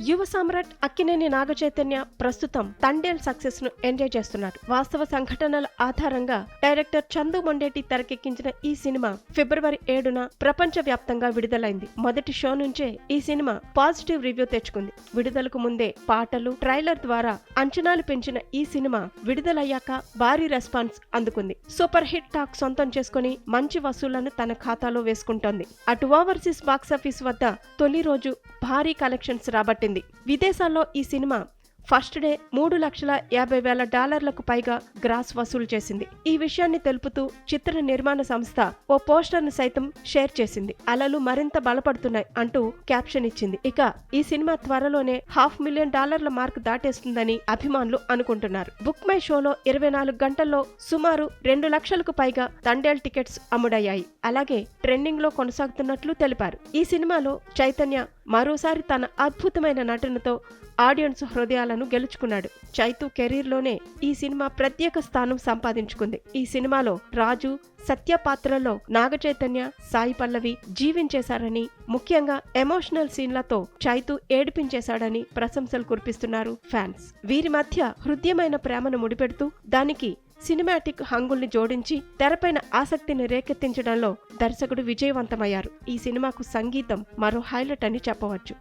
యువ సామ్రాట్ అక్కినేని నాగచైతన్య ప్రస్తుతం తండేల్ సక్సెస్ ను ఎంజాయ్ చేస్తున్నారు. వాస్తవ సంఘటనల ఆధారంగా డైరెక్టర్ చందు మొండేటి తెరకెక్కించిన ఈ సినిమా ఫిబ్రవరి 7న ప్రపంచ వ్యాప్తంగా విడుదలైంది. మొదటి షో నుంచే ఈ సినిమా పాజిటివ్ రివ్యూ తెచ్చుకుంది. విడుదలకు ముందే పాటలు, ట్రైలర్ ద్వారా అంచనాలు పెంచిన ఈ సినిమా విడుదలయ్యాక భారీ రెస్పాన్స్ అందుకుంది. సూపర్ హిట్ టాక్ సొంతం చేసుకుని మంచి వసూళ్లను తన ఖాతాలో వేసుకుంటోంది. అటు ఓవర్సీస్ బాక్సాఫీస్ వద్ద తొలి రోజు భారీ కలెక్షన్స్ రాబట్టింది. విదేశాల్లో ఈ సినిమా ఫస్ట్ డే $350,000 పైగా గ్రాస్ వసూలు చేసింది. ఈ విషయాన్ని తెలుపుతూ చిత్ర నిర్మాణ సంస్థ ఓ పోస్టర్ ను సైతం షేర్ చేసింది. అలలు మరింత బలపడుతున్నాయి అంటూ క్యాప్షన్ ఇచ్చింది. ఇక ఈ సినిమా త్వరలోనే $500,000 మార్క్ దాటేస్తుందని అభిమానులు అనుకుంటున్నారు. బుక్ మై షోలో 24 గంటల్లో సుమారు 2 లక్షలకు పైగా తండేల్ టికెట్స్ అమ్ముడయ్యాయి. అలాగే ట్రెండింగ్ లో కొనసాగుతున్నట్లు తెలిపారు. ఈ సినిమాలో చైతన్య మరోసారి తన అద్భుతమైన నటనతో ఆడియన్స్ హృదయాలను గెలుచుకున్నాడు. చైతు కెరీర్లోనే ఈ సినిమా ప్రత్యేక స్థానం సంపాదించుకుంది. ఈ సినిమాలో రాజు, సత్య పాత్రలో నాగచైతన్య, సాయి పల్లవి జీవించేశారని, ముఖ్యంగా ఎమోషనల్ సీన్లతో చైతు ఏడిపించేశాడని ప్రశంసలు కురిపిస్తున్నారు ఫ్యాన్స్. వీరి మధ్య హృదయమైన ప్రేమను ముడిపెడుతూ దానికి సినిమాటిక్ హంగుల్ని జోడించి తెరపైన ఆసక్తిని రేకెత్తించడంలో దర్శకుడు విజయవంతమయ్యారు. ఈ సినిమాకు సంగీతం మరో హైలైట్ అని చెప్పవచ్చు.